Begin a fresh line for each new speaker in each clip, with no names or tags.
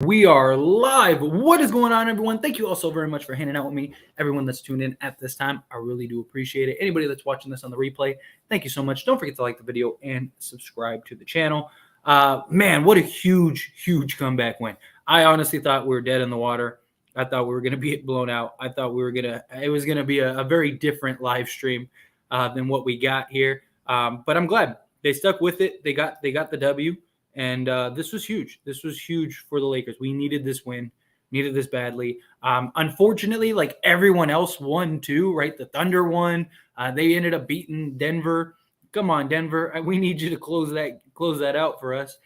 We are live. What is going on, everyone? Thank you all so very much for hanging out with me. Everyone that's tuned in at this time, I really do appreciate it. Anybody that's watching this on the replay, thank you so much. Don't forget to like the video and subscribe to the channel. Man, what a huge comeback win. I honestly thought we were dead in the water. I thought we were going to be blown out. I thought it was going to be a very different live stream than what we got here. But I'm glad they stuck with it. They got the W. And this was huge. This was huge for the Lakers. We needed this win, needed this badly. Unfortunately, like everyone else won too, right? The Thunder won. They ended up beating Denver. Come on, Denver. We need you to close that out for us.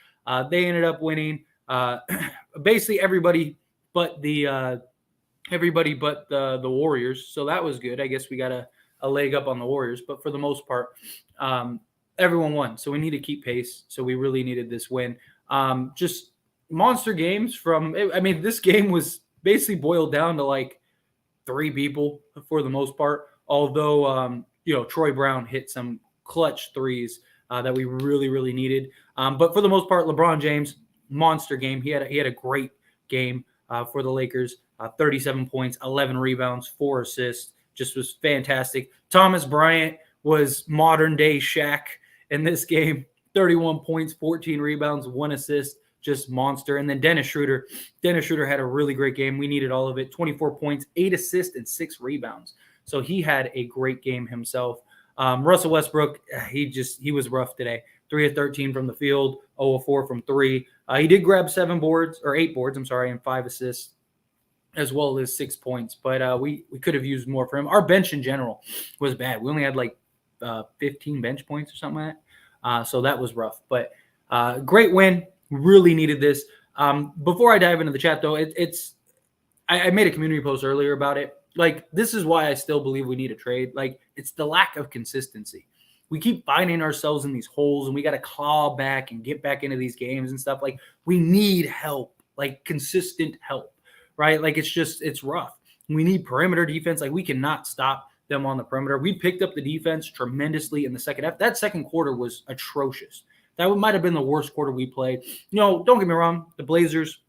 They ended up winning. Basically everybody but the Warriors. So that was good. I guess we got a leg up on the Warriors. But for the most part, everyone won, so we need to keep pace. So we really needed this win. Just monster games from. I mean, this game was basically boiled down to like three people for the most part. Although Troy Brown hit some clutch threes that we really needed. But for the most part, LeBron James monster game. He had a great game for the Lakers. 37 points, 11 rebounds, 4 assists. Just was fantastic. Thomas Bryant was modern day Shaq in this game. 31 points, 14 rebounds, 1 assist, just monster. And then Dennis Schroeder had a really great game. We needed all of it. 24 points, 8 assists, and 6 rebounds. So he had a great game himself. Russell Westbrook, he was rough today. 3 of 13 from the field, 0 of 4 from 3. He did grab 8 boards, and 5 assists, as well as 6 points. But we could have used more for him. Our bench in general was bad. We only had like 15 bench points or something like that. So that was rough. But great win. Really needed this. Before I dive into the chat, though, I made a community post earlier about it. Like, this is why I still believe we need a trade. Like, it's the lack of consistency. We keep finding ourselves in these holes, and we got to claw back and get back into these games and stuff. Like, we need help, like consistent help, right? Like, it's rough. We need perimeter defense. Like, we cannot stop them on the perimeter. We picked up the defense tremendously in the second half. That second quarter was atrocious. That might have been the worst quarter we played. Don't get me wrong. The Blazers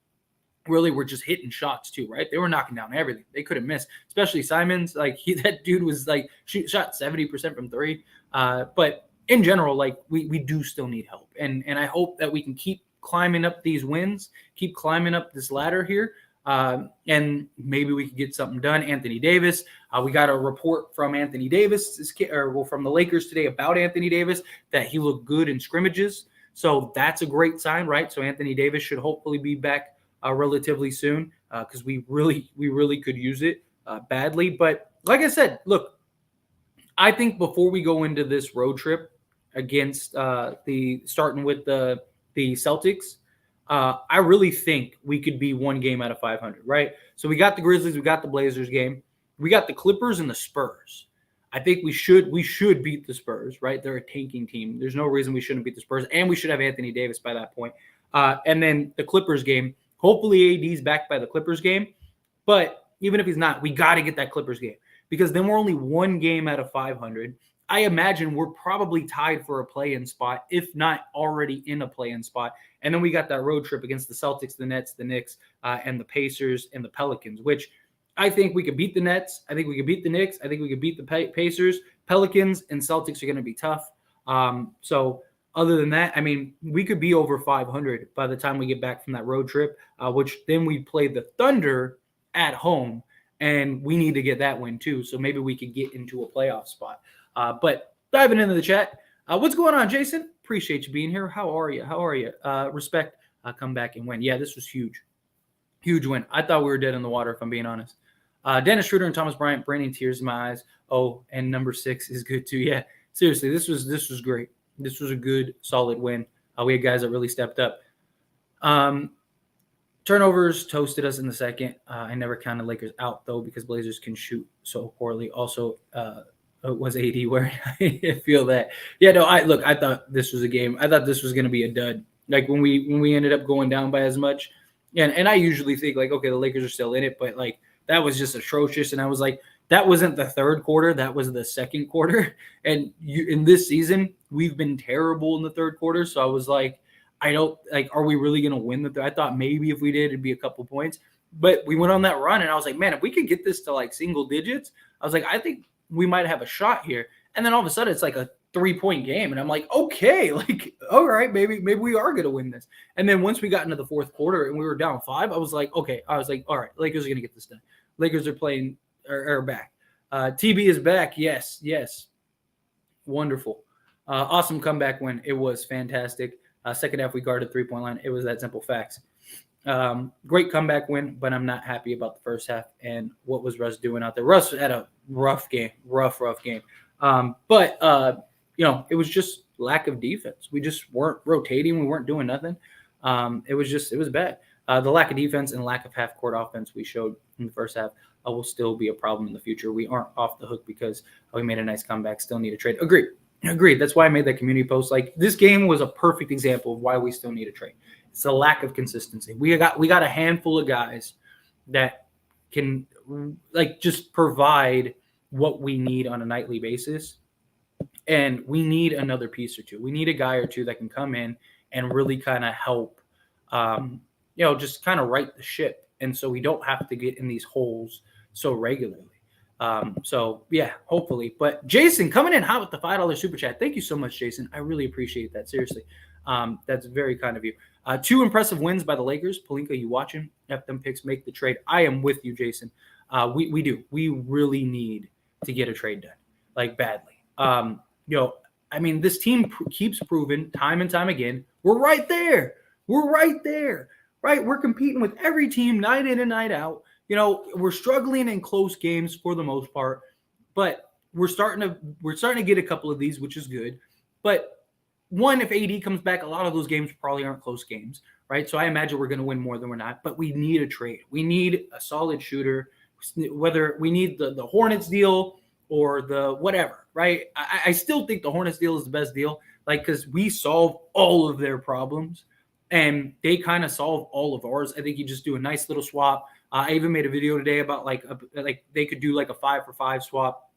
really were just hitting shots too, right? They were knocking down everything. They couldn't miss, especially Simons. Like, that dude was like shot 70% from 3. But in general, like, we do still need help. And I hope that we can keep climbing up these wins, keep climbing up this ladder here. And maybe we could get something done. Anthony Davis. We got a report from Anthony Davis, from the Lakers today about Anthony Davis, that he looked good in scrimmages. So that's a great sign, right? So Anthony Davis should hopefully be back relatively soon, because we really could use it badly. But like I said, look, I think before we go into this road trip against starting with the Celtics, I really think we could be one game out of 500, right? So we got the Grizzlies, we got the Blazers game, we got the Clippers and the Spurs. I think we should beat the Spurs, right? They're a tanking team. There's no reason we shouldn't beat the Spurs, and we should have Anthony Davis by that point. And then the Clippers game, hopefully AD's back by the Clippers game, but even if he's not, we got to get that Clippers game, because then we're only one game out of 500. I imagine we're probably tied for a play-in spot, if not already in a play-in spot. And then we got that road trip against the Celtics, the Nets, the Knicks, and the Pacers and the Pelicans, which I think we could beat the Nets. I think we could beat the Knicks. I think we could beat the Pacers. Pelicans and Celtics are going to be tough. So other than that, I mean, we could be over 500 by the time we get back from that road trip, which then we play the Thunder at home, and we need to get that win too. So maybe we could get into a playoff spot. But diving into the chat, what's going on, Jason? Appreciate you being here. How are you? Respect, come back and win. Yeah, this was huge win. I thought we were dead in the water, if I'm being honest. Dennis Schroeder and Thomas Bryant bringing tears in my eyes. Oh, and number 6 is good too. Yeah, seriously, this was great. This was a good, solid win. We had guys that really stepped up. Turnovers toasted us in the second. I never counted Lakers out, though, because Blazers can shoot so poorly. Also, was AD where I feel that. Yeah, no, I thought this was a game. I thought this was going to be a dud. Like, when we ended up going down by as much. And I usually think, like, okay, the Lakers are still in it, but, like, that was just atrocious. And I was like, that wasn't the third quarter. That was the second quarter. And in this season, we've been terrible in the third quarter. So I was like, I don't like, are we really going to win I thought maybe if we did, it'd be a couple points, but we went on that run and I was like, man, if we could get this to like single digits, I was like, I think we might have a shot here. And then all of a sudden it's like a 3-point game. And I'm like, okay, like, all right, maybe we are going to win this. And then once we got into the fourth quarter and we were down 5, I was like, okay, all right, Lakers are going to get this done. Lakers are playing, are back. TB is back. Yes. Wonderful. Awesome comeback win. It was fantastic. Second half, we guarded 3-point line. It was that simple. Facts. Great comeback win, but I'm not happy about the first half and what was Russ doing out there. Russ had a rough game. But it was just lack of defense. We just weren't rotating. We weren't doing nothing. It was bad. The lack of defense and lack of half-court offense we showed in the first half will still be a problem in the future. We aren't off the hook because we made a nice comeback. Still need a trade. Agreed. That's why I made that community post. Like, this game was a perfect example of why we still need a trade. It's a lack of consistency. We got a handful of guys that can like just provide what we need on a nightly basis. And we need another piece or two. We need a guy or two that can come in and really kind of help, just kind of right the ship. And so we don't have to get in these holes so regularly. Hopefully. But Jason coming in hot with the $5 super chat. Thank you so much, Jason. I really appreciate that. Seriously. That's very kind of you. 2 impressive wins by the Lakers. Palinka, you watching? F them picks, make the trade. I am with you, Jason. We do. We really need to get a trade done, like badly. This team keeps proving time and time again, we're right there. Right? We're competing with every team night in and night out. We're struggling in close games for the most part, but we're starting to get a couple of these, which is good. But one, if AD comes back, a lot of those games probably aren't close games, right? So I imagine we're going to win more than we're not, but we need a trade. We need a solid shooter, whether we need the Hornets deal or the whatever, right? I still think the Hornets deal is the best deal, because we solve all of their problems and they kind of solve all of ours. I think you just do a nice little swap. I even made a video today about like they could do like a 5-for-5 swap,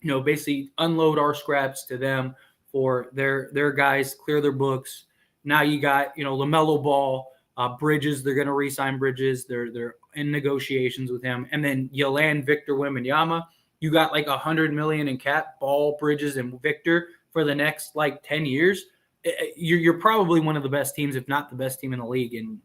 basically unload our scraps to them for their guys, clear their books. Now you got, LaMelo Ball, Bridges. They're going to re-sign Bridges. They're in negotiations with him. And then you land Victor Wembanyama. You got like $100 million in cap, Ball, Bridges, and Victor for the next 10 years. You're probably one of the best teams, if not the best team in the league in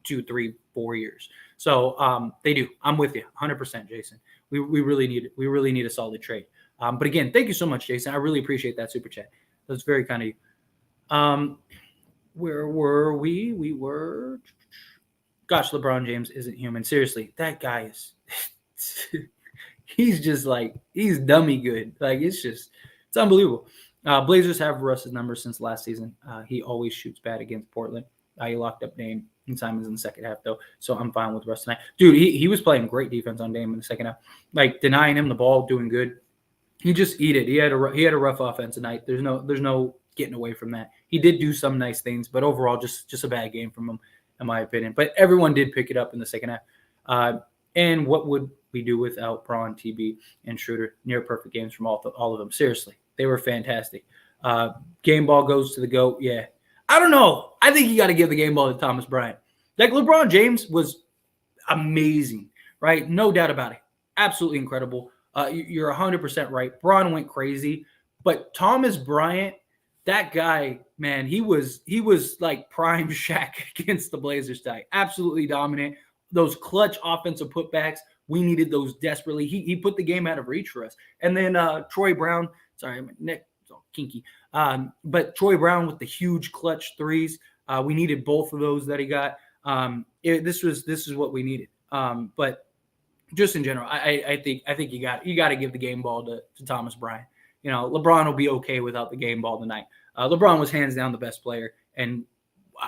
2, 3, 4 years. So they do. I'm with you 100%, Jason. We really need it. We really need a solid trade. But again, thank you so much, Jason. I really appreciate that super chat. That's very kind of you. Where were we? We were. Gosh, LeBron James isn't human. Seriously, that guy is. He's just he's dummy good. It's unbelievable. Blazers have Russ's number since last season. He always shoots bad against Portland. He locked up Dame and Simons in the second half, though, so I'm fine with Russ tonight. Dude, he was playing great defense on Dame in the second half. Denying him the ball, doing good. He just eat it. He had a rough offense tonight. There's no getting away from that. He did do some nice things, but overall, just a bad game from him, in my opinion. But everyone did pick it up in the second half. And what would we do without Braun, TB, and Schroeder? Near perfect games from all of them. Seriously, they were fantastic. Game ball goes to the GOAT. Yeah. I don't know. I think you got to give the game ball to Thomas Bryant. LeBron James was amazing, right? No doubt about it. Absolutely incredible. You're 100% right. Braun went crazy. But Thomas Bryant, that guy, man, he was like prime Shaq against the Blazers tonight. Absolutely dominant. Those clutch offensive putbacks, we needed those desperately. He put the game out of reach for us. And then Troy Brown, sorry, my neck is all kinky. But Troy Brown with the huge clutch threes, we needed both of those that he got. This is what we needed. But just in general, I think you got to give the game ball to Thomas Bryant. LeBron will be okay without the game ball tonight. LeBron was hands down the best player and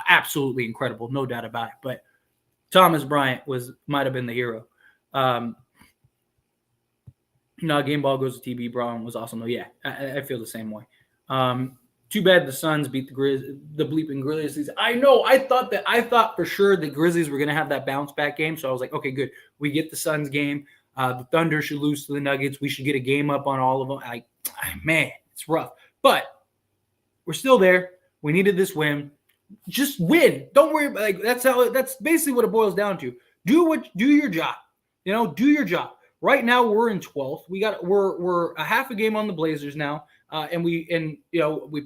absolutely incredible, no doubt about it. But Thomas Bryant might have been the hero. Game ball goes to TB. Braun was awesome though. Yeah, I feel the same way. Too bad the Suns beat the bleeping Grizzlies. I know. I thought for sure the Grizzlies were going to have that bounce back game. So I was like, okay, good. We get the Suns game. The Thunder should lose to the Nuggets. We should get a game up on all of them. Man, it's rough. But we're still there. We needed this win. Just win. Don't worry. Like that's basically what it boils down to. Do your job. Do your job. Right now we're in 12th. We're a half a game on the Blazers now, and we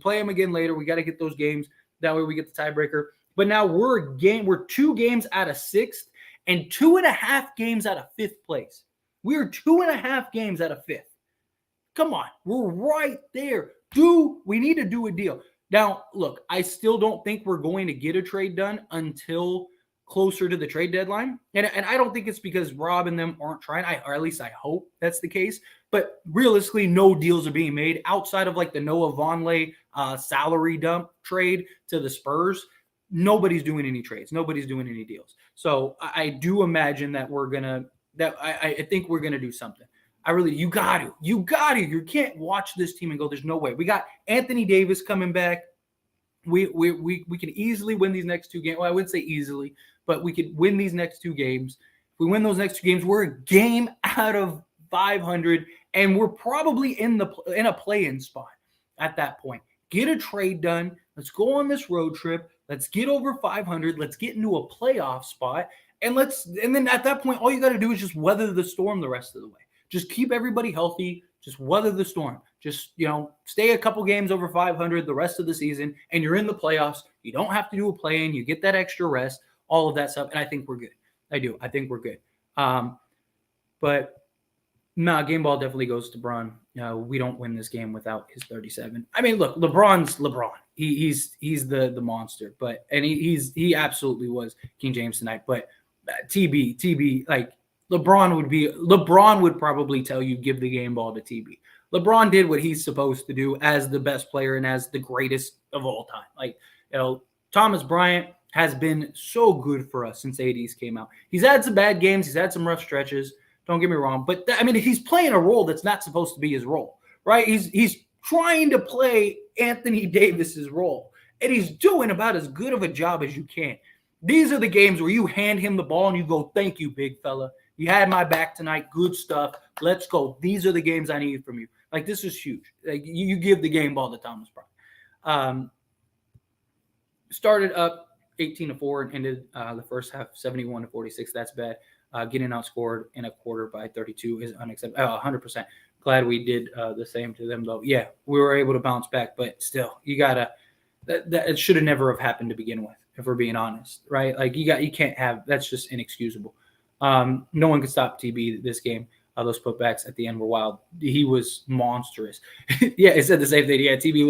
play them again later. We got to get those games. That way we get the tiebreaker. But now we're 2 games out of 6th and 2.5 games out of 5th place. We're 2.5 games out of 5th. Come on, we're right there. We need to do a deal. Now, look, I still don't think we're going to get a trade done until closer to the trade deadline. And I don't think it's because Rob and them aren't trying, or at least I hope that's the case. But realistically, no deals are being made outside of like the Noah Vonleh salary dump trade to the Spurs. Nobody's doing any trades. Nobody's doing any deals. So I do imagine that I think we're going to do something. You got to. You can't watch this team and go, there's no way. We got Anthony Davis coming back. We can easily win these next 2 games. Well, I wouldn't say easily, but we could win these next 2 games. If we win those next 2 games, we're a game out of 500, and we're probably in a play-in spot at that point. Get a trade done. Let's go on this road trip. Let's get over 500. Let's get into a playoff spot, and then at that point, all you got to do is just weather the storm the rest of the way. Just keep everybody healthy. Just weather the storm. Just, stay a couple games over 500 the rest of the season, and you're in the playoffs. You don't have to do a play-in. You get that extra rest, all of that stuff, and I think we're good. I do. I think we're good. But no, game ball definitely goes to Bron. We don't win this game without his 37. I mean, look, LeBron's LeBron. He's the monster, and he absolutely was King James tonight. But TB, like LeBron would probably tell you give the game ball to TB. LeBron did what he's supposed to do as the best player and as the greatest of all time. Like, Thomas Bryant has been so good for us since ADs came out. He's had some bad games. He's had some rough stretches. Don't get me wrong. But, he's playing a role that's not supposed to be his role, right? He's trying to play Anthony Davis's role, and he's doing about as good of a job as you can. These are the games where you hand him the ball and you go, thank you, big fella. You had my back tonight. Good stuff. Let's go. These are the games I need from you. Like, this is huge. Like, you give the game ball to Thomas Bryant. Started up 18-4 and ended the first half 71-46. That's bad. Getting outscored in a quarter by 32 is unacceptable. 100%. Glad we did the same to them, though. Yeah, we were able to bounce back, but still, you gotta. That it should have never have happened to begin with, if we're being honest, right? Like, you can't have. That's just inexcusable. No one could stop TB this game. Those putbacks at the end were wild. He was monstrous. Yeah, it said the same thing. Yeah, TB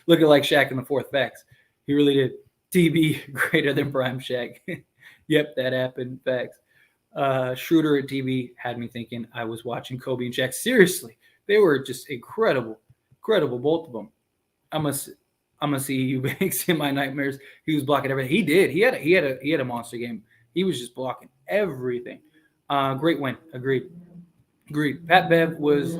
looking like Shaq in the fourth. Facts. He really did. TB greater than Prime Shaq. Yep, that happened. Facts. Schroeder at TB had me thinking I was watching Kobe and Shaq. Seriously, they were just incredible, both of them. I'm gonna see you Banks in my nightmares. He was blocking everything. He did. He had a monster game. He was just blocking everything. Great win. Agreed. Pat Bev was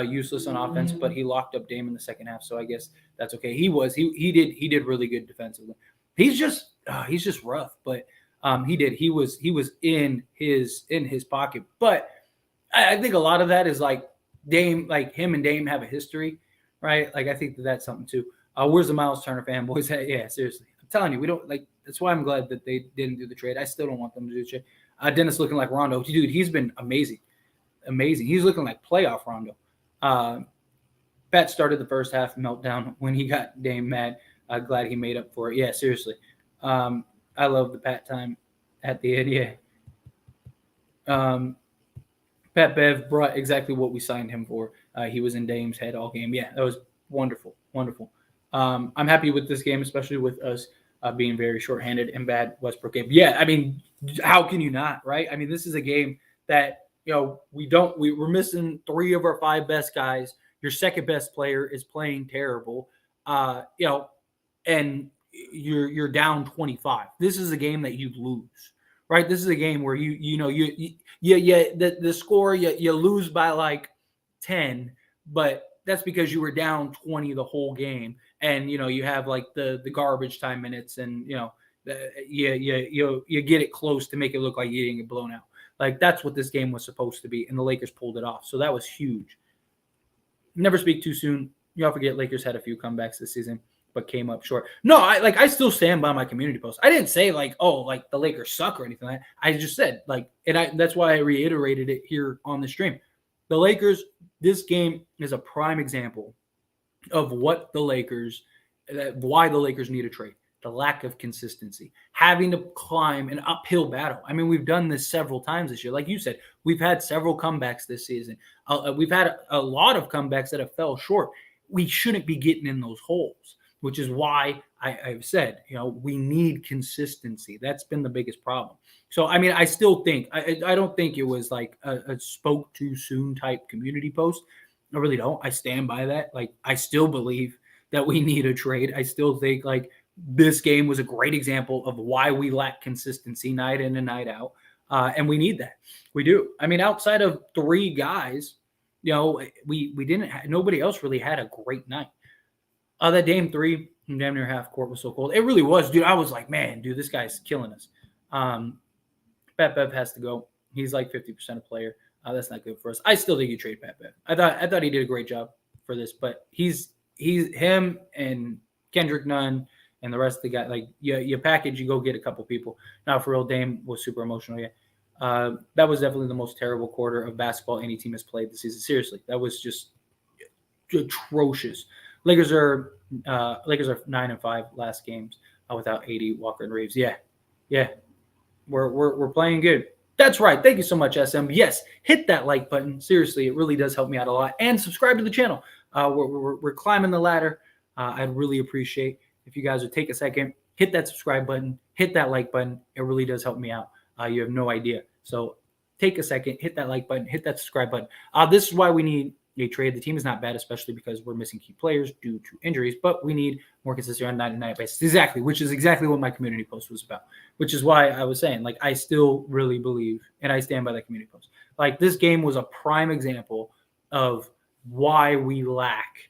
useless on offense, but he locked up Dame in the second half, so I guess that's okay. He did really good defensively. He's just rough, but he was in his pocket. But I think a lot of that is like Dame, like him and Dame have a history, right? Like, I think that's something too. Where's the Miles Turner fanboys at? Yeah, seriously. I'm telling you, we don't like. That's why I'm glad that they didn't do the trade. I still don't want them to do the trade. Dennis looking like Rondo. Dude, he's been amazing. He's looking like playoff Rondo. Pat started the first half meltdown when he got Dame mad. Glad he made up for it. Yeah, seriously. I love the Pat time at the end. Yeah. Pat Bev brought exactly what we signed him for. He was in Dame's head all game. Yeah, that was wonderful. I'm happy with this game, especially with us being very shorthanded and bad Westbrook game. Yeah, how can you not, right? This is a game that, we're missing 3 of our 5 best guys. Your second best player is playing terrible, and you're down 25. This is a game that you lose, right? This is a game where the score, you lose by like 10, but that's because you were down 20 the whole game. And, you have like the garbage time minutes and, you get it close to make it look like you didn't get blown out. Like, that's what this game was supposed to be. And the Lakers pulled it off. So that was huge. Never speak too soon. Y'all forget Lakers had a few comebacks this season. but came up short. No, I still stand by my community post. I didn't say like, oh, like the Lakers suck or anything like that. I just said like, that's why I reiterated it here on the stream. The Lakers, this game is a prime example of why the Lakers need a trade. The lack of consistency, having to climb an uphill battle. I mean, we've done this several times this year. Like you said, we've had several comebacks this season. We've had a lot of comebacks that have fell short. We shouldn't be getting in those holes, which is why I've said, we need consistency. That's been the biggest problem. So, I mean, I still think, I don't think it was like a spoke too soon type community post. I really don't. I stand by that. Like, I still believe that we need a trade. I still think like this game was a great example of why we lack consistency night in and night out. And we need that. We do. I mean, outside of three guys, we didn't nobody else really had a great night. That game 3, damn near half court was so cold. It really was, dude. I was like, man, dude, this guy's killing us. Pat Bev has to go. He's like 50% a player. That's not good for us. I still think you trade Pat Bev. I thought he did a great job for this, but he's him and Kendrick Nunn and the rest of the guys, like you package, you go get a couple people. Now, for real, Dame was super emotional. Yeah, that was definitely the most terrible quarter of basketball any team has played this season. Seriously, that was just atrocious. Lakers are 9-5 last games without AD, Walker, and Reeves. Yeah, we're playing good. That's right. Thank you so much, SM. Yes, hit that like button. Seriously, it really does help me out a lot. And subscribe to the channel. We're climbing the ladder. I'd really appreciate if you guys would take a second, hit that subscribe button, hit that like button. It really does help me out. You have no idea. So take a second, hit that like button, hit that subscribe button. This is why we need a trade. The team is not bad, especially because we're missing key players due to injuries, but we need more consistency on night-to-night basis. Exactly, which is exactly what my community post was about, which is why I was saying, like, I still really believe, and I stand by that community post. Like, this game was a prime example of why we lack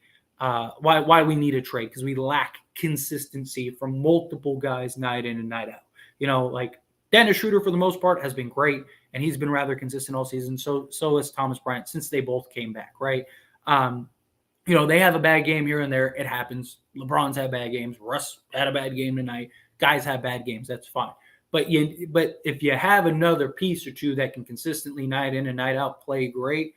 why we need a trade, because we lack consistency from multiple guys night in and night out. Like Dennis Schroeder for the most part has been great, and he's been rather consistent all season. So is Thomas Bryant since they both came back, right? They have a bad game here and there. It happens. LeBron's had bad games. Russ had a bad game tonight. Guys have bad games. That's fine. But if you have another piece or two that can consistently night in and night out play great,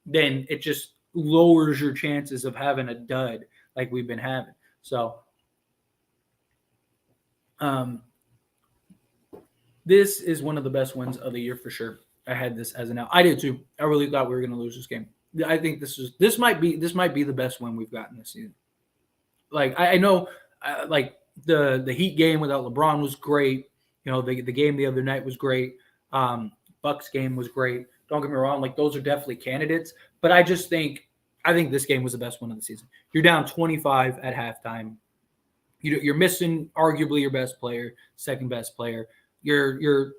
then it just lowers your chances of having a dud like we've been having. So this is one of the best wins of the year for sure. I had this as an out. I did too. I really thought we were going to lose this game. I think this might be the best win we've gotten this season. Like I know, like the Heat game without LeBron was great. The game the other night was great. Bucks game was great. Don't get me wrong, like those are definitely candidates. But I think this game was the best one of the season. You're down 25 at halftime. You're missing arguably your best player, second best player. Your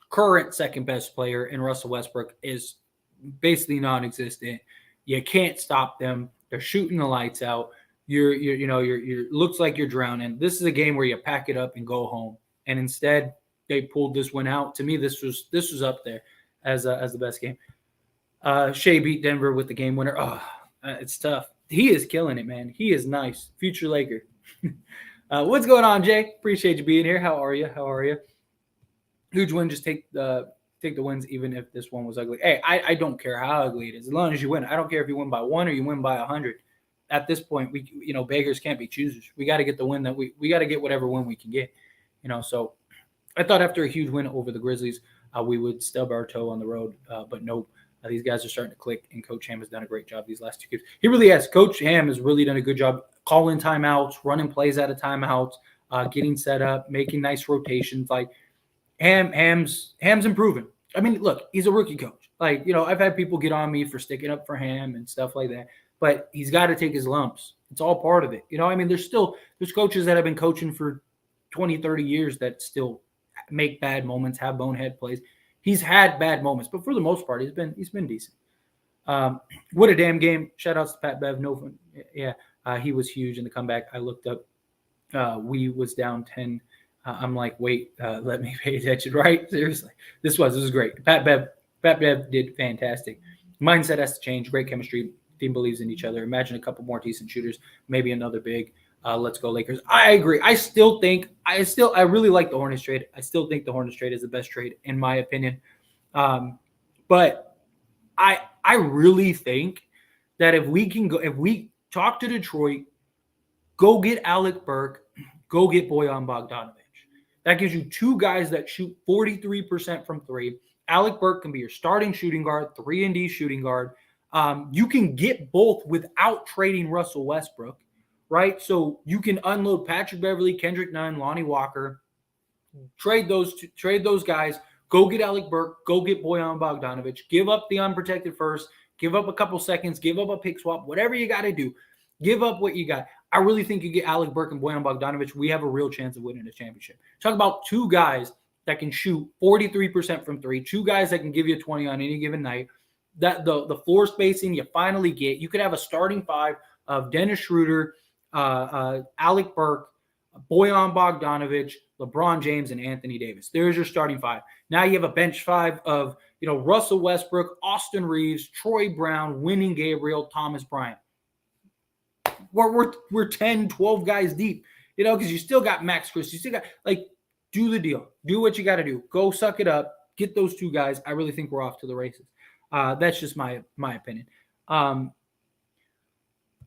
current second best player in Russell Westbrook is basically non-existent. You can't stop them. They're shooting the lights out. You're looks like you're drowning. This is a game where you pack it up and go home. And instead, they pulled this one out. To me, this was up there as the best game. Shea beat Denver with the game winner. It's tough. He is killing it, man. He is nice. Future Laker. What's going on, Jay? Appreciate you being here. How are you? Huge win. Just take the wins, even if this one was ugly. Hey, I don't care how ugly it is, as long as you win. I don't care if you win by 1 or you win by 100. At this point, beggars can't be choosers. We got to get the win that we got to get whatever win we can get. So I thought after a huge win over the Grizzlies, we would stub our toe on the road, but nope. These guys are starting to click, and Coach Ham has done a great job these last 2 games. He really has. Coach Ham has really done a good job calling timeouts, running plays out of timeouts, getting set up, making nice rotations. Like Ham's improving. I mean, look, he's a rookie coach. Like, I've had people get on me for sticking up for Ham and stuff like that, but he's got to take his lumps. It's all part of it. I mean, there's coaches that have been coaching for 20, 30 years that still make bad moments, have bonehead plays. He's had bad moments, but for the most part, he's been decent. What a damn game. Shout outs to Pat Bev. No fun. Yeah, he was huge in the comeback. I looked up. We was down 10. I'm like, wait, let me pay attention, right? Seriously. This was great. Pat Bev did fantastic. Mindset has to change. Great chemistry. Team believes in each other. Imagine a couple more decent shooters, maybe another big. Let's go Lakers. I agree. I really like the Hornets trade. I still think the Hornets trade is the best trade in my opinion. But I really think that if we talk to Detroit, go get Alec Burke, go get Bojan Bogdanovic. That gives you two guys that shoot 43% from three. Alec Burke can be your starting shooting guard, 3-and-D shooting guard. You can get both without trading Russell Westbrook, right? So you can unload Patrick Beverley, Kendrick Nunn, Lonnie Walker, trade those guys, go get Alec Burke, go get Bojan Bogdanovic, give up the unprotected first, give up a couple seconds, give up a pick swap, whatever you got to do. Give up what you got. I really think you get Alec Burke and Bojan Bogdanovic, we have a real chance of winning a championship. Talk about two guys that can shoot 43% from three, two guys that can give you 20 on any given night. That the floor spacing you finally get. You could have a starting five of Dennis Schroeder, Alec Burke, Bojan Bogdanovic, LeBron James, and Anthony Davis. There's your starting five. Now you have a bench five of Russell Westbrook, Austin Reeves, Troy Brown, Winning Gabriel, Thomas Bryant. We're 10, 12 guys deep, because you still got Max Chris. You still got, do the deal. Do what you got to do. Go suck it up. Get those two guys. I really think we're off to the races. That's just my opinion.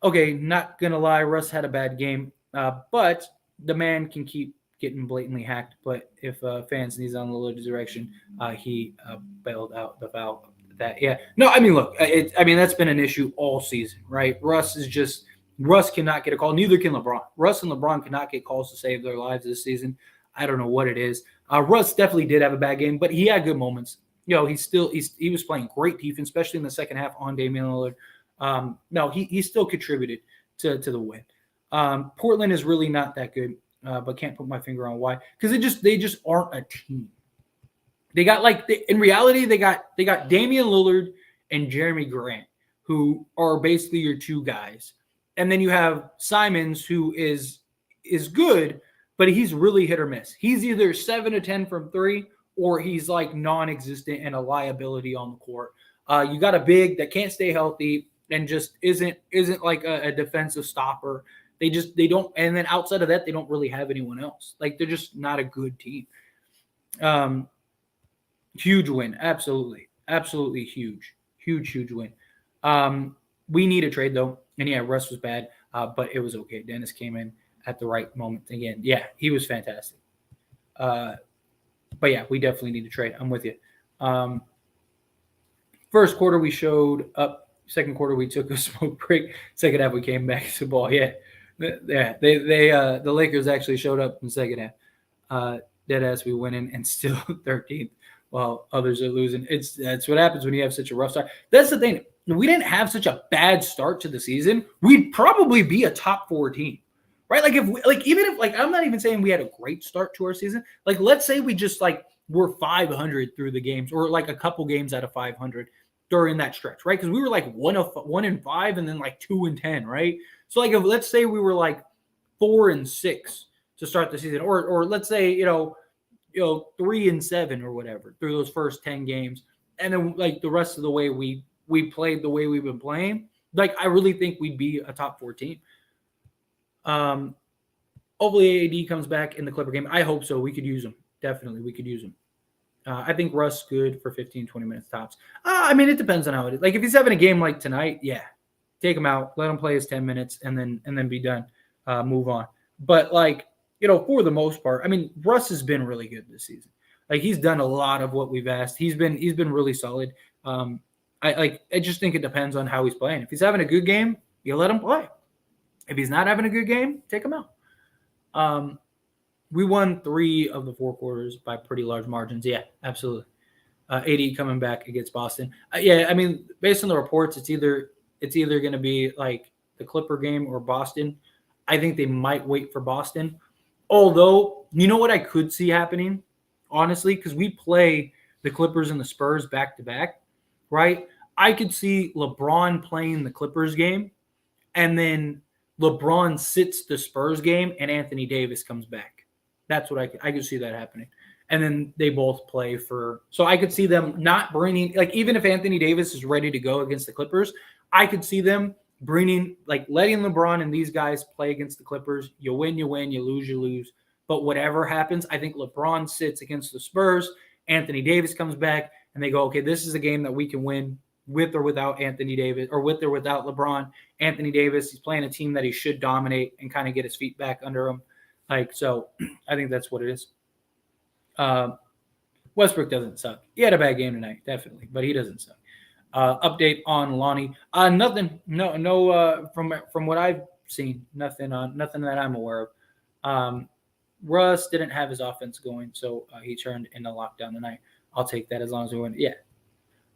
Okay, not going to lie. Russ had a bad game, but the man can keep getting blatantly hacked. But if fans needs on a little direction, he bailed out the foul. No, I mean, look, that's been an issue all season, right? Russ cannot get a call. Neither can LeBron. Russ and LeBron cannot get calls to save their lives this season. I don't know what it is. Russ definitely did have a bad game, but he had good moments. He was playing great defense, especially in the second half on Damian Lillard. No, he still contributed to the win. Portland is really not that good, but can't put my finger on why. Because they just aren't a team. They got in reality they got Damian Lillard and Jeremy Grant, who are basically your two guys. And then you have Simons, who is good, but he's really hit or miss. He's either 7 to 10 from three, or he's non-existent and a liability on the court. You got a big that can't stay healthy and just isn't like a defensive stopper. They don't. And then outside of that, they don't really have anyone else. They're just not a good team. Huge win, absolutely huge win. We need a trade though. And yeah, Russ was bad, but it was okay. Dennis came in at the right moment again. Yeah, he was fantastic. But yeah, we definitely need to trade. I'm with you. First quarter we showed up. Second quarter we took a smoke break. Second half we came back to the ball. Yeah. The Lakers actually showed up in the second half. Dead ass we went in and still 13th while others are losing. That's what happens when you have such a rough start. That's the thing. If we didn't have such a bad start to the season, we'd probably be a top 4 team, right? Even if I'm not even saying we had a great start to our season. Let's say we just were 500 through the games, or a couple games out of 500 during that stretch, right? Because we were 1-5 and then 2-10, right? So if let's say we were 4-6 to start the season, or let's say 3-7 or whatever through those first 10 games, and then the rest of the way we played the way we've been playing, I really think we'd be a top 4 team. Hopefully AD comes back in the Clipper game. I hope so. We could use him. Definitely, we could use him. I think Russ good for 15, 20 minutes tops. It depends on how it is. If he's having a game like tonight, yeah, take him out, let him play his 10 minutes, and then be done. Move on. But for the most part, Russ has been really good this season. He's done a lot of what we've asked. He's been really solid. I just think it depends on how he's playing. If he's having a good game, you let him play. If he's not having a good game, take him out. We won 3 of the 4 quarters by pretty large margins. Yeah, absolutely. AD coming back against Boston. Based on the reports, it's either going to be the Clipper game or Boston. I think they might wait for Boston. Although, you know what I could see happening, honestly, because we play the Clippers and the Spurs back to back, right? I could see LeBron playing the Clippers game, and then LeBron sits the Spurs game, and Anthony Davis comes back. That's what I could see that happening. And then they both play for – so I could see them not bringing – even if Anthony Davis is ready to go against the Clippers, I could see them letting LeBron and these guys play against the Clippers. You win, you win. You lose. But whatever happens, I think LeBron sits against the Spurs. Anthony Davis comes back, and they go, okay, this is a game that we can win with or without Anthony Davis, or with or without LeBron. Anthony Davis, he's playing a team that he should dominate and kind of get his feet back under him. So I think that's what it is. Westbrook doesn't suck. He had a bad game tonight, definitely, but he doesn't suck. Update on Lonnie. Nothing. No. From what I've seen, nothing that I'm aware of. Russ didn't have his offense going, so he turned into lockdown tonight. I'll take that as long as we win. Yeah.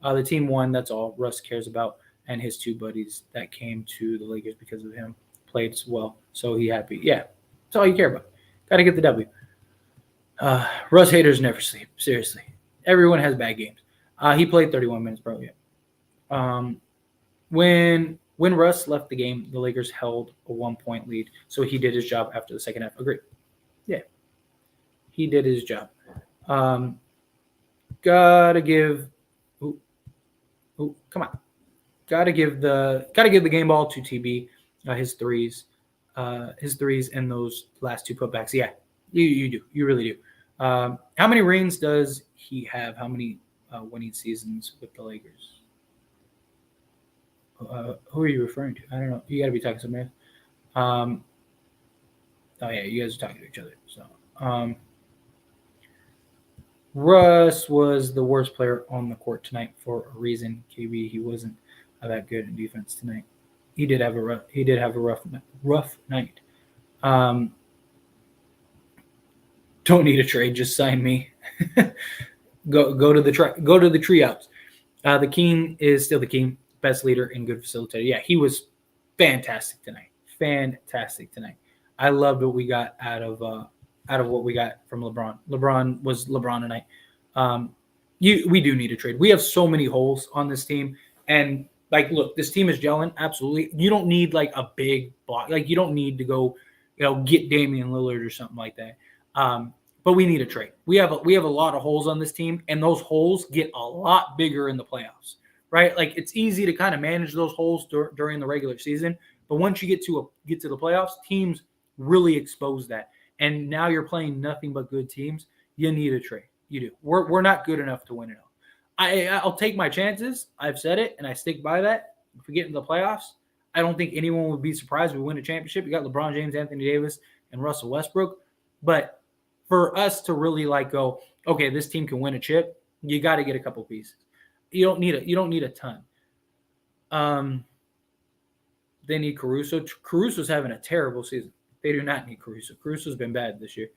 The team won. That's all Russ cares about, and his two buddies that came to the Lakers because of him played well, so he happy. Yeah, that's all you care about. Got to get the W. Russ haters never sleep. Seriously, everyone has bad games. He played 31 minutes, bro. Yeah. When Russ left the game, the Lakers held a 1-point lead, so he did his job after the second half. Agreed. Yeah, he did his job. Gotta give. Come on. Gotta give the game ball to TB. His threes and those last two putbacks. Yeah, you do. You really do. How many rings does he have? How many winning seasons with the Lakers? Who are you referring to? I don't know. You got to be talking to somebody else. Oh yeah, you guys are talking to each other. So, Russ was the worst player on the court tonight for a reason. KB, he wasn't that good in defense tonight. He did have a rough night. Don't need a trade. Just sign me. go to the treehouse. The King is still the King, best leader and good facilitator. Yeah, he was fantastic tonight. I loved what we got out of what we got from LeBron. LeBron was LeBron tonight. We do need a trade. We have so many holes on this team, and look, this team is gelling. Absolutely, you don't need a big block. You don't need to go, get Damian Lillard or something like that. But we need a trade. We have a lot of holes on this team, and those holes get a lot bigger in the playoffs, right? It's easy to kind of manage those holes during the regular season, but once you get to the playoffs, teams really expose that. And now you're playing nothing but good teams. You need a trade. You do. We're not good enough to win it all. I'll take my chances. I've said it, and I stick by that. If we get into the playoffs, I don't think anyone would be surprised we win a championship. You got LeBron James, Anthony Davis, and Russell Westbrook. But for us to really go, okay, this team can win a chip, you got to get a couple pieces. You don't need a ton. They need Caruso. Caruso's having a terrible season. They do not need Caruso. Caruso's been bad this year.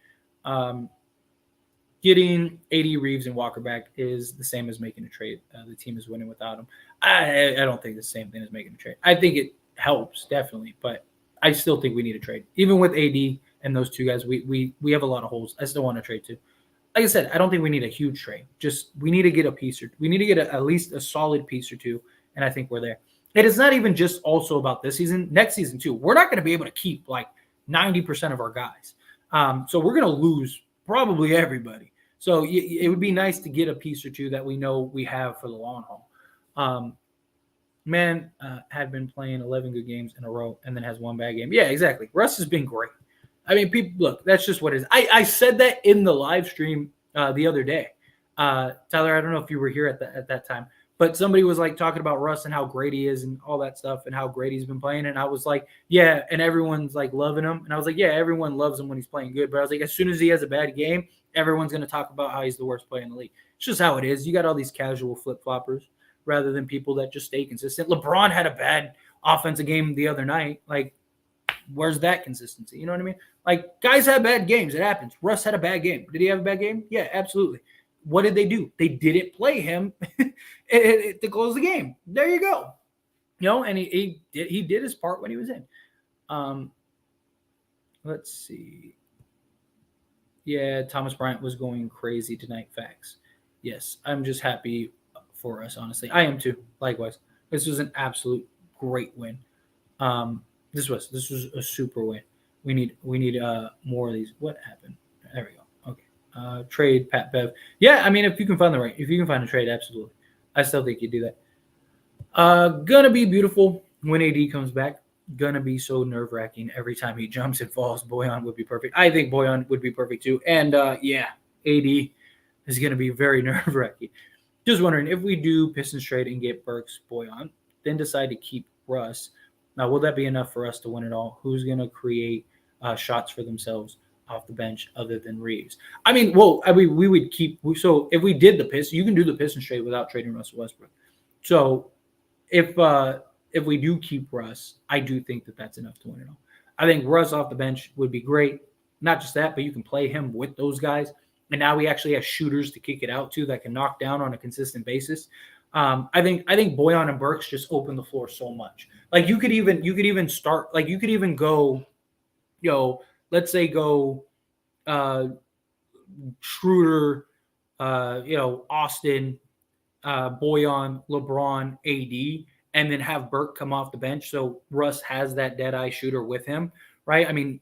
Getting AD, Reeves, and Walker back is the same as making a trade. The team is winning without them. I don't think it's the same thing as making a trade. I think it helps, definitely, but I still think we need a trade. Even with AD and those two guys, we have a lot of holes. I still want to trade too. Like I said, I don't think we need a huge trade. Just we need to get a piece we need to get at least a solid piece or two, and I think we're there. It is not even just also about this season. Next season too, we're not going to be able to keep 90% of our guys. So we're going to lose probably everybody. So it would be nice to get a piece or two that we know we have for the long haul. Had been playing 11 good games in a row and then has one bad game. Yeah, exactly. Russ has been great. I mean, people, look, that's just what it is. I said that in the live stream the other day. Tyler, I don't know if you were here at that time, but somebody was talking about Russ and how great he is and all that stuff and how great he's been playing. And I was like, yeah, and everyone's loving him. And I was like, yeah, everyone loves him when he's playing good. But I was like, as soon as he has a bad game, everyone's going to talk about how he's the worst player in the league. It's just how it is. You got all these casual flip-floppers rather than people that just stay consistent. LeBron had a bad offensive game the other night. Where's that consistency? You know what I mean? Guys have bad games. It happens. Russ had a bad game. Did he have a bad game? Yeah, absolutely. What did they do? They didn't play him to close the game. There you go. And he did his part when he was in. Let's see. Yeah, Thomas Bryant was going crazy tonight. Facts. Yes, I'm just happy for us, honestly. I am too. Likewise. This was an absolute great win. This was a super win. We need more of these. What happened? There we go. Okay. Trade Pat Bev. Yeah, I mean, if you can find a trade, absolutely. I still think you do that. Gonna be beautiful when AD comes back, gonna be so nerve-wracking every time he jumps and falls. Boyan would be perfect. I think Boyan would be perfect too. And yeah, AD is gonna be very nerve-wracking. Just wondering if we do Pistons trade and get Burks, Boyan, then decide to keep Russ. Now, will that be enough for us to win it all? Who's gonna create shots for themselves off the bench other than Reeves? I mean, we would keep. So if we did the Pistons, you can do the Pistons trade without trading Russell Westbrook. So if we do keep Russ, I do think that that's enough to win it all. I think Russ off the bench would be great. Not just that, but you can play him with those guys. And now we actually have shooters to kick it out to that can knock down on a consistent basis. I think Boyan and Burks just open the floor so much. Like you could even start, like you could even go, let's say go Schroeder, Austin, Boyan, LeBron, AD, and then have Burke come off the bench. So Russ has that dead eye shooter with him, right? I mean,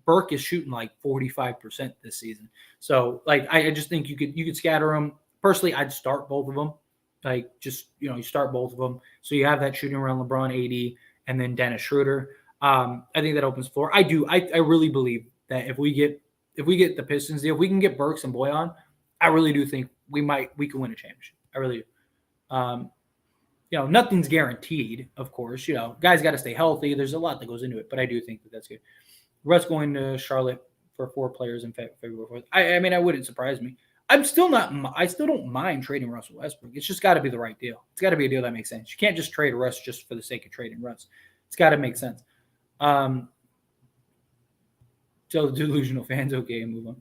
Burke is shooting like 45% this season. So like, I just think you could scatter them. Personally, I'd start both of them. Like just, you start both of them. So you have that shooting around LeBron, AD, and then Dennis Schroeder. I think that opens the floor. I really believe that if we get the Pistons deal, if we can get Burks and Boyan, I really do think we can win a championship. I really do. Nothing's guaranteed, of course. Guys got to stay healthy. There's a lot that goes into it, but I do think that that's good. Russ going to Charlotte for 4 players in February 4th. I mean, I wouldn't surprise me. I still don't mind trading Russell Westbrook. It's just got to be the right deal. It's got to be a deal that makes sense. You can't just trade Russ just for the sake of trading Russ. It's got to make sense. So delusional fans, okay, move on.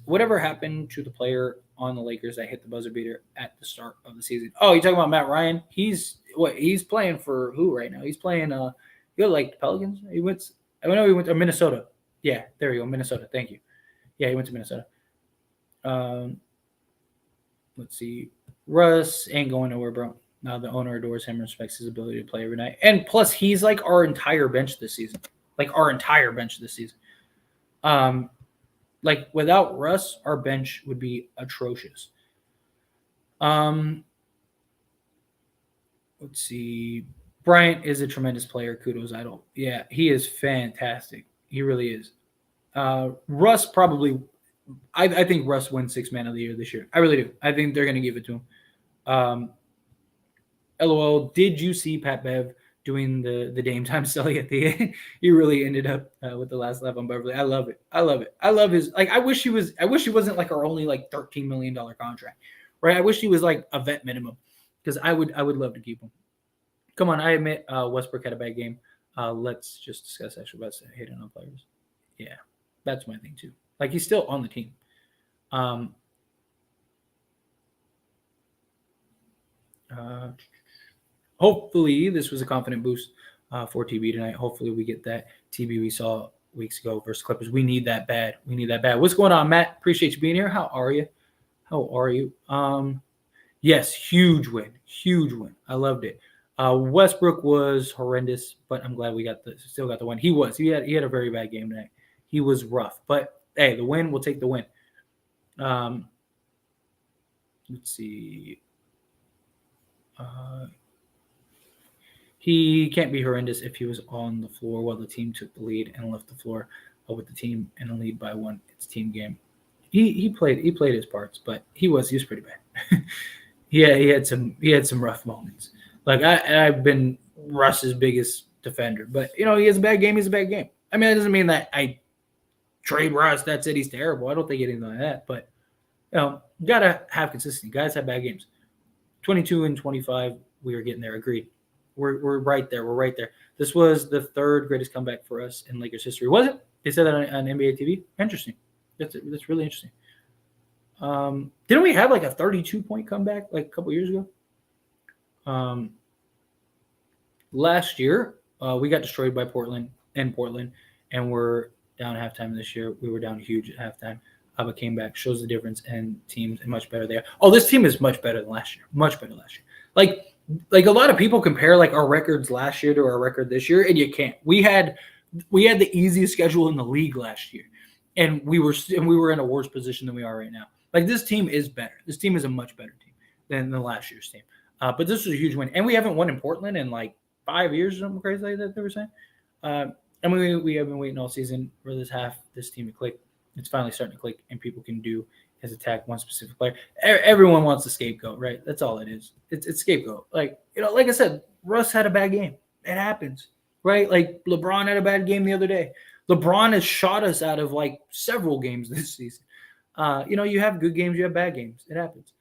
Whatever happened to the player on the Lakers that hit the buzzer beater at the start of the season? Oh, you talking about Matt Ryan? He's playing for who right now? He's playing like the Pelicans. He went to Minnesota. Yeah, there you go, Minnesota. Thank you. Yeah, he went to Minnesota. Let's see. Russ ain't going nowhere, bro. Now the owner adores him, respects his ability to play every night. And plus, he's like our entire bench this season. Like without Russ, our bench would be atrocious. Let's see. Bryant is a tremendous player. Kudos, idol. Yeah, he is fantastic. He really is. Russ probably. I think Russ wins 6th Man of the Year this year. I really do. I think they're going to give it to him. LOL. Did you see Pat Bev doing the Dame time Sully at the end? He really ended up with the last laugh on Beverly. I love it. I love his like. I wish he wasn't like our only like $13 million contract, right? I wish he was like a vet minimum because I would love to keep him. Come on, I admit Westbrook had a bad game. Let's just discuss extra bets and hating on players. Yeah, that's my thing too. Like he's still on the team. Hopefully this was a confident boost for TB tonight. Hopefully we get that TB we saw weeks ago versus Clippers. We need that bad. What's going on, Matt? Appreciate you being here. How are you? Yes, huge win. I loved it. Westbrook was horrendous, but I'm glad we still got the win. He had a very bad game tonight. He was rough, but hey, the win, we'll take the win. Let's see. He can't be horrendous if he was on the floor while the team took the lead and left the floor with the team in a lead by 1. It's a team game. He played his parts, but he was pretty bad. Yeah, he had some rough moments. Like I've been Russ's biggest defender, but he has a bad game. He's a bad game. I mean, that doesn't mean that I trade Russ. That's it. He's terrible. I don't think anything like that. But you gotta have consistency. Guys have bad games. 22 and 25. We were getting there. Agreed. We're right there. We're right there. This was the 3rd greatest comeback for us in Lakers history. Was it? They said that on NBA TV. Interesting. That's really interesting. Didn't we have like a 32-point comeback like a couple years ago? Last year, we got destroyed by Portland, and we're down halftime this year. We were down huge at halftime, but came back. Shows the difference, and teams are much better there. Oh, this team is much better than last year. Much better last year. Like a lot of people compare like our records last year to our record this year, and you can't. We had the easiest schedule in the league last year, and we were in a worse position than we are right now. Like this team is better. This team is a much better team than the last year's team. But this was a huge win, and we haven't won in Portland in like 5 years or something crazy like that. They were saying, and we have been waiting all season for this team to click. It's finally starting to click, and people can do is attack one specific player. Everyone wants a scapegoat, right? That's all it is. It's scapegoat. Like like I said, Russ had a bad game. It happens, right? Like LeBron had a bad game the other day. LeBron has shot us out of like several games this season. You have good games, you have bad games. It happens.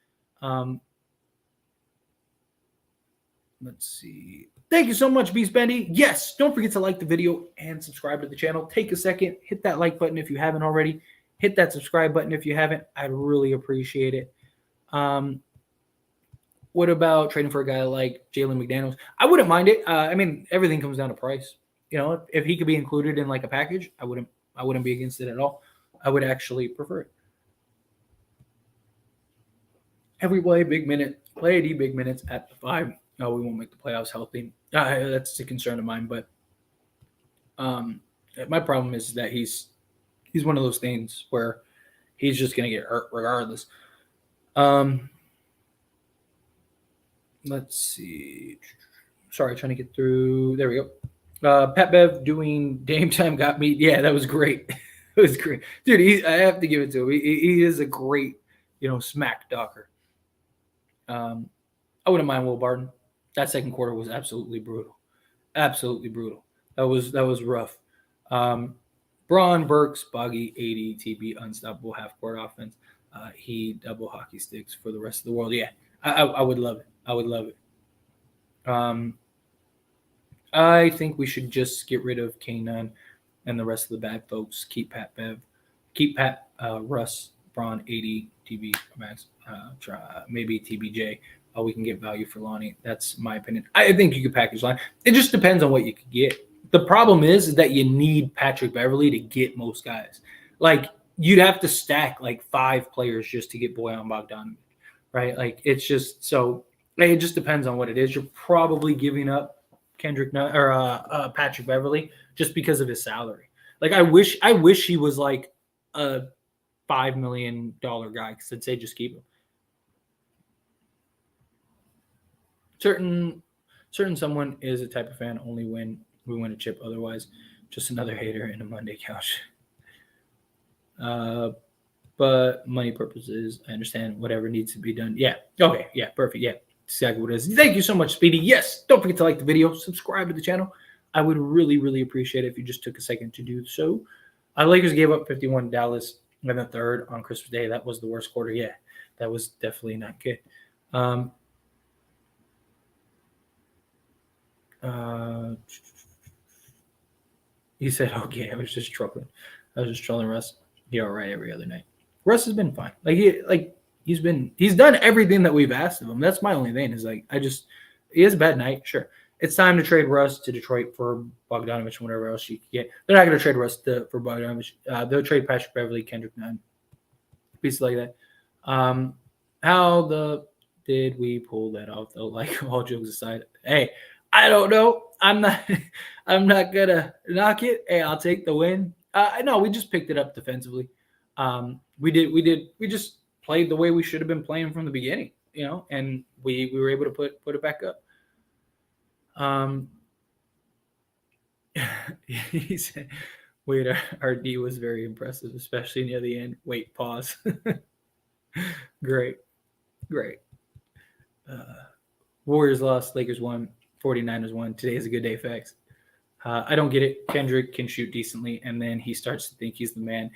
Let's see. Thank you so much, Beast Bendy. Yes, don't forget to like the video and subscribe to the channel. Take a second, hit that like button if you haven't already. Hit that subscribe button if you haven't. I'd really appreciate it. What about trading for a guy like Jalen McDaniels? I wouldn't mind it. I mean, everything comes down to price. If he could be included in like a package, I wouldn't be against it at all. I would actually prefer it. Every play big minutes at the 5. No, we won't make the playoffs healthy. That's a concern of mine. But my problem is that he's one of those things where he's just going to get hurt regardless. Let's see. Sorry, trying to get through. There we go. Pat Bev doing Dame Time got me. Yeah, that was great. It was great. Dude, I have to give it to him. He is a great, smack talker. I wouldn't mind Will Barton. That second quarter was absolutely brutal. Absolutely brutal. That was rough. Braun, Burks, Boggy, 80, TB, unstoppable half-court offense. He double hockey sticks for the rest of the world. Yeah, I would love it. I would love it. I think we should just get rid of Kanan and the rest of the bad folks. Keep Pat Bev. Keep Pat, Russ, Braun, 80, TB, Max, maybe TBJ. We can get value for Lonnie. That's my opinion. I think you could package Lonnie. It just depends on what you could get. The problem is that you need Patrick Beverley to get most guys. Like, you'd have to stack like 5 players just to get Bojan Bogdanovic, right? Like, it's just so it just depends on what it is. You're probably giving up Patrick Beverley just because of his salary. Like, I wish he was like a $5 million guy, because I'd say just keep him. Certain someone is a type of fan only when we win a chip. Otherwise, just another hater in a Monday couch. But money purposes, I understand whatever needs to be done. Yeah. Okay. Yeah. Perfect. Yeah. Exactly what it is. Thank you so much, Speedy. Yes. Don't forget to like the video, subscribe to the channel. I would really, really appreciate it if you just took a second to do so. Lakers gave up 51 to Dallas in the third on Christmas Day. That was the worst quarter. Yeah. That was definitely not good. He said, "Okay, I was just trolling Russ. He all right every other night. Russ has been fine. He's done everything that we've asked of him. That's my only thing. Is like he has a bad night. Sure, it's time to trade Russ to Detroit for Bogdanovich and whatever else you can get. They're not going to trade Russ for Bogdanovich. They'll trade Patrick Beverley, Kendrick Nunn, pieces like that. How did we pull that off though? Like, all jokes aside, hey." I don't know. I'm not gonna knock it. Hey, I'll take the win. No, we just picked it up defensively. We just played the way we should have been playing from the beginning, and we were able to put it back up. He said, "Wait, our D was very impressive, especially near the end." Wait, pause. Great. Warriors lost. Lakers won. 49ers won. Today is a good day, facts. I don't get it. Kendrick can shoot decently, and then he starts to think he's the man.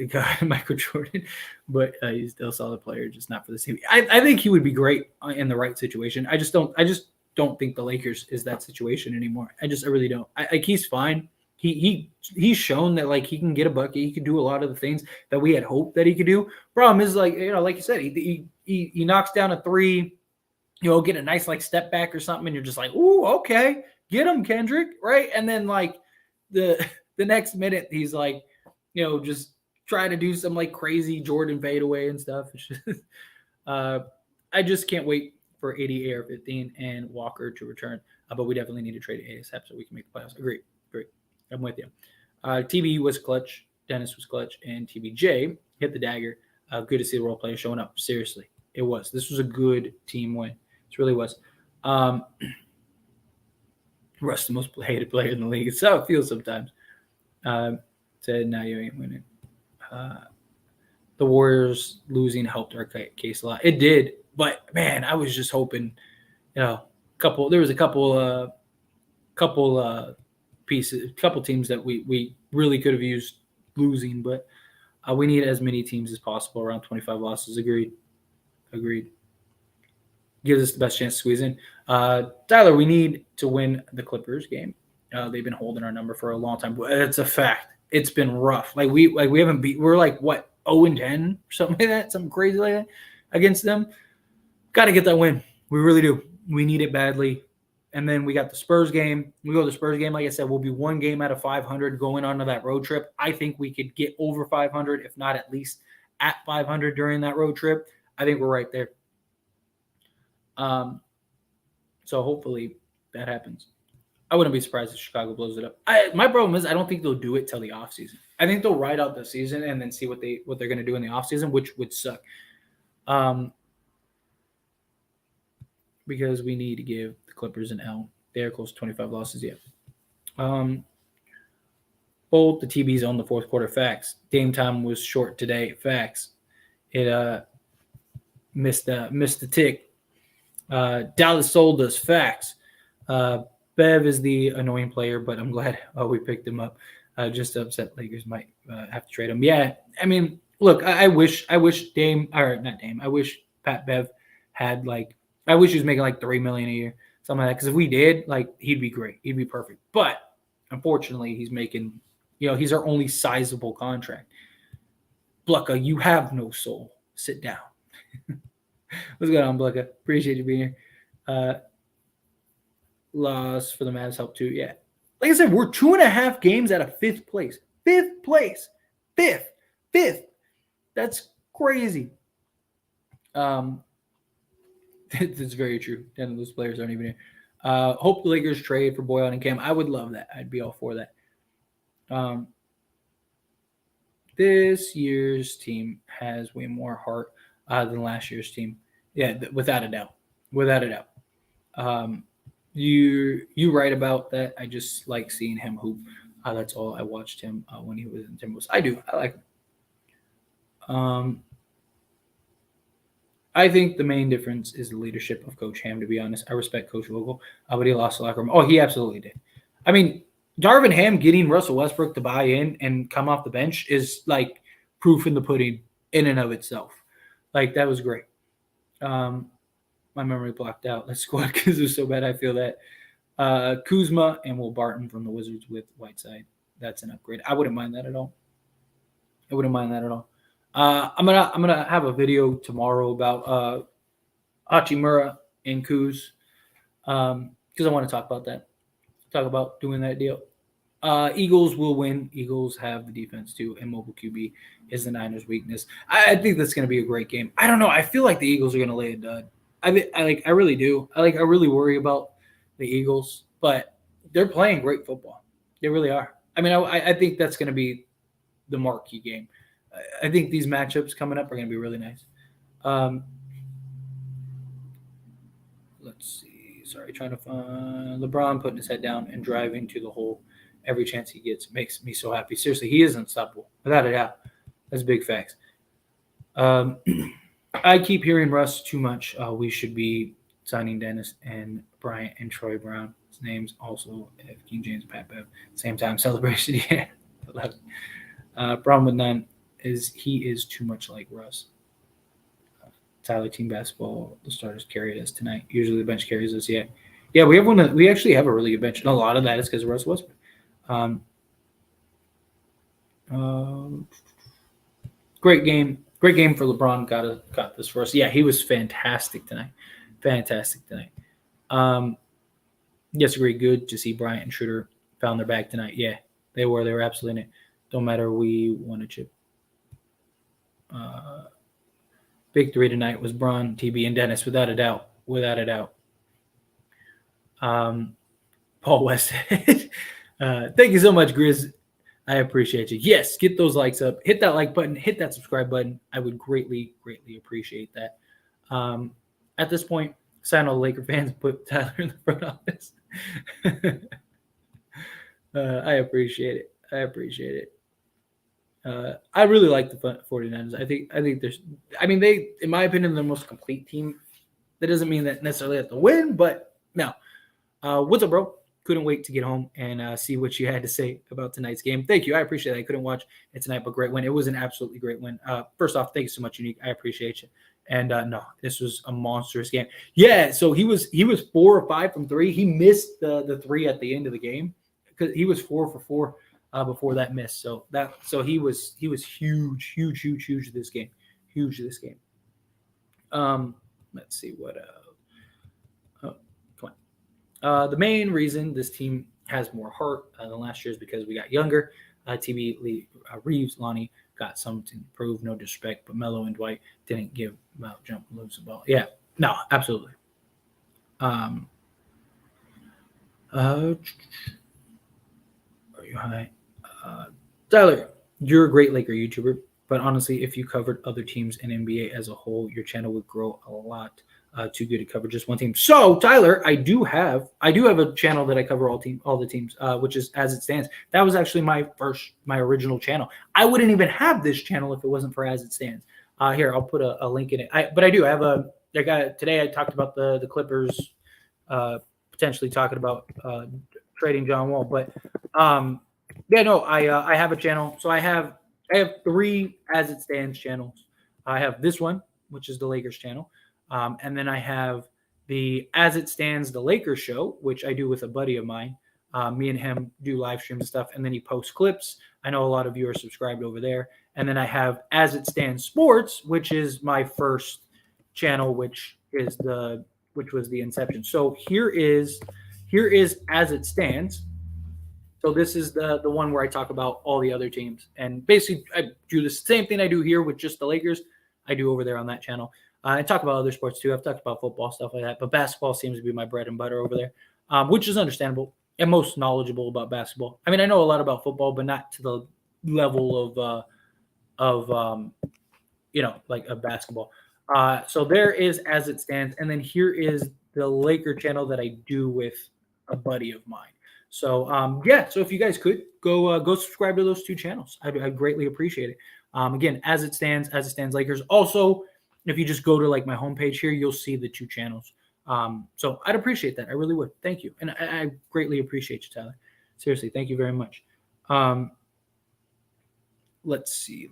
Got Michael Jordan, but he's still a solid player, just not for the team. I think he would be great in the right situation. I just don't think the Lakers is that situation anymore. I really don't. He's fine. He's shown that like he can get a bucket. He can do a lot of the things that we had hoped that he could do. Problem is, like like you said, he knocks down a 3. Get a nice like step back or something, and you're just like, ooh, okay, get him, Kendrick, right? And then like the next minute, he's like, just trying to do some like crazy Jordan fadeaway and stuff. I just can't wait for 80 AR-15 and Walker to return, but we definitely need to trade ASAP so we can make the playoffs. Agree. I'm with you. TB was clutch, Dennis was clutch, and TBJ hit the dagger. Good to see the role players showing up. Seriously, it was. This was a good team win. It really was. Russ, the most hated player in the league. It's how it feels sometimes. Said, now you ain't winning. The Warriors losing helped our case a lot. It did, but man, I was just hoping, there was a couple pieces, couple teams that we really could have used losing, but we need as many teams as possible, around 25 losses. Agreed. Gives us the best chance to squeeze in. Tyler, we need to win the Clippers game. They've been holding our number for a long time. It's a fact. It's been rough. We haven't beat. We're like what 0-10 or something like that, something crazy like that against them. Got to get that win. We really do. We need it badly. And then we got the Spurs game. We go to the Spurs game. Like I said, we'll be one game out of 500 going on to that road trip. I think we could get over 500, if not at least at 500 during that road trip. I think we're right there. So hopefully that happens. I wouldn't be surprised if Chicago blows it up. My problem is I don't think they'll do it till the offseason. I think they'll ride out the season and then see what they're going to do in the offseason, which would suck. Because we need to give the Clippers an L. They're close to 25 losses yet. Both the TBs on the fourth quarter. Facts. Game time was short today. Facts. It missed the tick. Dallas sold us. Facts. Bev is the annoying player, but I'm glad we picked him up. Just to upset Lakers might have to trade him. Yeah, I mean, look, I wish Dame, or not Dame, I wish Pat Bev had I wish he was making $3 million a year, something like that. Because if we did, he'd be great, he'd be perfect. But unfortunately, he's making, he's our only sizable contract. Blucka, you have no soul. Sit down. What's going on, Blucka? Appreciate you being here. Loss for the Mavs helped too. Yeah. Like I said, we're 2.5 games out of fifth place. Fifth. That's crazy. That's very true. 10 of those players aren't even here. Hope the Lakers trade for Boyan and Cam. I would love that. I'd be all for that. This year's team has way more heart than last year's team. Yeah, without a doubt. You right about that. I just like seeing him hoop. That's all. I watched him when he was in Timberwolves. I do. I like him. I think the main difference is the leadership of Coach Ham, to be honest. I respect Coach Vogel, but he lost the locker room. Oh, he absolutely did. I mean, Darvin Ham getting Russell Westbrook to buy in and come off the bench is proof in the pudding in and of itself. That was great. My memory blocked out. That squad because it was so bad. I feel that. Kuzma and Will Barton from the Wizards with Whiteside. That's an upgrade. I wouldn't mind that at all. I'm gonna have a video tomorrow about Hachimura and Kuz because I want to talk about that. Talk about doing that deal. Eagles will win. Eagles have the defense too, and mobile QB is the Niners' weakness. I think that's going to be a great game. I don't know. I feel like the Eagles are going to lay a dud. I really do. I really worry about the Eagles, but they're playing great football. They really are. I mean, I think that's going to be the marquee game. I think these matchups coming up are going to be really nice. Let's see. Sorry, trying to find LeBron putting his head down and driving to the hole every chance he gets makes me so happy. Seriously, he is unstoppable. Without a doubt. That's big facts. I keep hearing Russ too much. We should be signing Dennis and Bryant and Troy Brown. His names also have King James and Pat Bev. Same time celebration. Yeah. Problem with none is he is too much like Russ. Tyler, team basketball, the starters carried us tonight. Usually the bench carries us. Yeah, we have one. We actually have a really good bench, and a lot of that is because of Russ Westbrook. Great game for LeBron. Got this for us. Yeah, he was fantastic tonight. Yes, agree. Good to see Bryant and Schroeder found their bag tonight. Yeah, they were absolutely in it. Don't matter. We won a chip. Big three tonight was Bron, TB, and Dennis, without a doubt. Paul West. Thank you so much, Grizz. I appreciate you. Yes, get those likes up. Hit that like button. Hit that subscribe button. I would greatly, greatly appreciate that. At this point, sign all the Laker fans and put Tyler in the front office. I appreciate it. I really like the 49ers. I think they, in my opinion, they're the most complete team. That doesn't mean that necessarily have to win, but no. What's up, bro? Couldn't wait to get home and see what you had to say about tonight's game. Thank you. I appreciate it. I couldn't watch it tonight, but great win. It was an absolutely great win. First off, thank you so much, Unique. I appreciate you. And no, this was a monstrous game. Yeah, so he was 4 or 5 from 3. He missed the 3 at the end of the game because he was 4 for 4 before that miss. So he was huge this game. Huge this game. Let's see what the main reason this team has more heart than last year is because we got younger. TB Reeves, Lonnie got something to prove, no disrespect, but Melo and Dwight didn't give out jump and lose the ball. Yeah, no, absolutely. Are you high? Tyler, you're a great Laker YouTuber, but honestly, if you covered other teams in NBA as a whole, your channel would grow a lot. Too good to cover just one team. So, Tyler, I do have a channel that I cover all the teams, which is As It Stands. That was actually my original channel. I wouldn't even have this channel if it wasn't for As It Stands. Here, I'll put a link in it. But I do have today I talked about the Clippers potentially talking about trading John Wall. But I have a channel. So I have 3 As It Stands channels. I have this one, which is the Lakers channel. And then I have the As It Stands, the Lakers show, which I do with a buddy of mine. Me and him do live streams and stuff, and then he posts clips. I know a lot of you are subscribed over there. And then I have As It Stands Sports, which is my first channel, which was the inception. So here is As It Stands. So this is the one where I talk about all the other teams. And basically, I do the same thing I do here with just the Lakers. I do over there on that channel. I talk about other sports too. I've talked about football, stuff like that. But basketball seems to be my bread and butter over there, which is understandable. I'm most knowledgeable about basketball. I mean, I know a lot about football, but not to the level of like a basketball. So there is As It Stands. And then here is the Laker channel that I do with a buddy of mine. So, so if you guys could go subscribe to those 2 channels, I'd greatly appreciate it. Again, As It Stands Lakers. Also, if you just go to like my homepage here, you'll see the 2 channels. So I'd appreciate that. I really would. Thank you. And I greatly appreciate you, Tyler. Seriously, thank you very much. Let's see.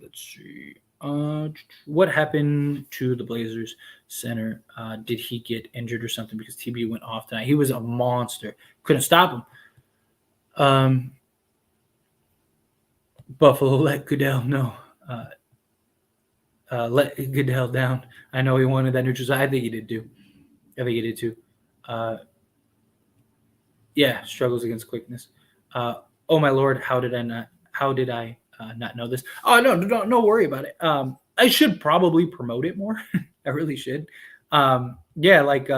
What happened to the Blazers center? Did he get injured or something? Because TB went off tonight. He was a monster. Couldn't stop him. Buffalo let Goodell know. Let Goodell down. I know he wanted that neutral. I think he did too. Struggles against quickness. Oh my Lord, how did I not know this? Oh no worry about it. I should probably promote it more. I really should. Like I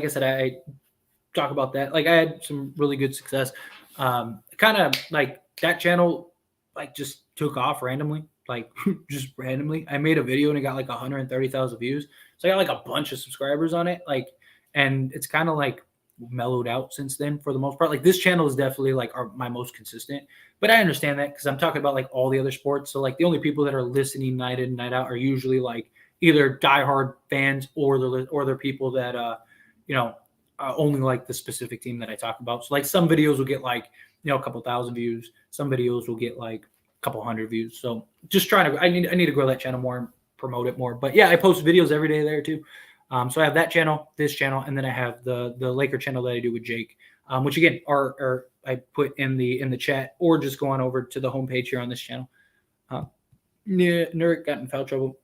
said, I talk about that. Like I had some really good success. Kind of like that channel, like just took off randomly. Like just randomly. I made a video and it got like 130,000 views. So I got like a bunch of subscribers on it. Like, and it's kind of like mellowed out since then for the most part. Like this channel is definitely like my most consistent, but I understand that because I'm talking about like all the other sports. So like the only people that are listening night in, night out are usually like either diehard fans or they're people that, only like the specific team that I talk about. So like some videos will get like, a couple thousand views. Some videos will get like couple hundred views. So just trying to, I need to grow that channel more and promote it more. But yeah, I post videos every day there too. So I have that channel, this channel, and then I have the Laker channel that I do with Jake, which again are I put in the chat, or just go on over to the homepage here on this channel. Nurk got in foul trouble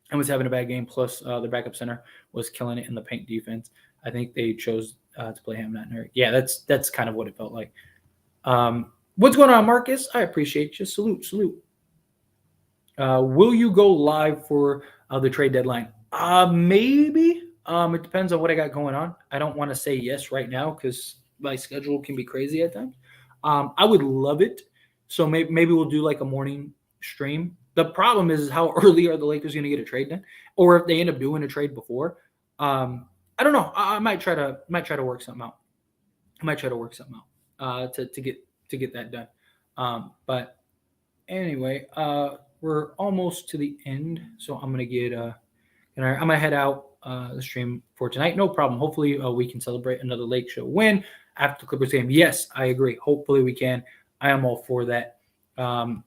and was having a bad game. Plus, the backup center was killing it in the paint defense. I think they chose to play him, not Nurk. Yeah, that's kind of what it felt like. What's going on, Marcus? I appreciate you. Salute. Will you go live for the trade deadline? Maybe. It depends on what I got going on. I don't want to say yes right now because my schedule can be crazy at times. I would love it. So maybe we'll do like a morning stream. The problem is how early are the Lakers going to get a trade done? Or if they end up doing a trade before. I don't know. I might try to work something out. I might try to work something out to get that done. But anyway, we're almost to the end, so I'm gonna get and I'm gonna head out the stream for tonight. No problem. Hopefully, we can celebrate another Lake Show win after the Clippers game. Yes, I agree. Hopefully, we can. I am all for that. All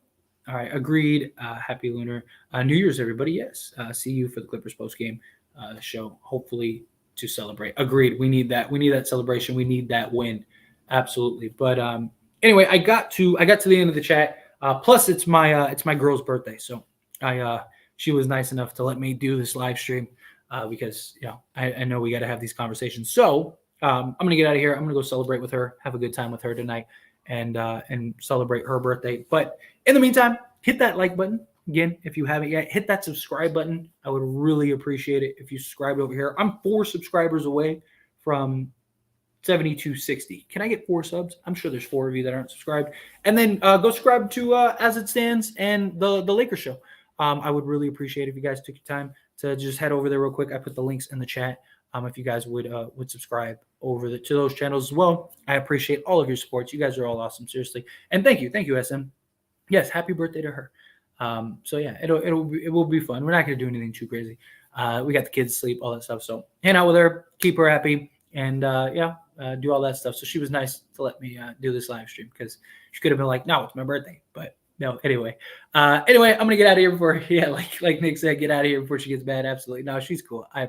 right, agreed. Happy Lunar New Year's, everybody. Yes, see you for the Clippers post game show. Hopefully, to celebrate. Agreed. We need that. We need that celebration. We need that win. Absolutely. But anyway, I got to the end of the chat. Plus, it's my girl's birthday, so she was nice enough to let me do this live stream because I know we got to have these conversations. So I'm gonna get out of here. I'm gonna go celebrate with her, have a good time with her tonight, and celebrate her birthday. But in the meantime, hit that like button again if you haven't yet. Hit that subscribe button. I would really appreciate it if you subscribed over here. I'm 4 subscribers away from 7260. Can I get 4 subs? I'm sure there's 4 of you that aren't subscribed. And then go subscribe to As It Stands and the Lakers Show. I would really appreciate if you guys took your time to just head over there real quick. I put the links in the chat. If you guys would subscribe over to those channels as well. I appreciate all of your support. You guys are all awesome, seriously. And thank you, SM. Yes, happy birthday to her. So yeah, it will be fun. We're not gonna do anything too crazy. We got the kids sleep, all that stuff. So hang out with her, keep her happy, and do all that stuff. So she was nice to let me do this live stream because she could have been like, no, it's my birthday. But no, anyway, I'm gonna get out of here before, like Nick said, get out of here before she gets mad. Absolutely. No, she's cool. I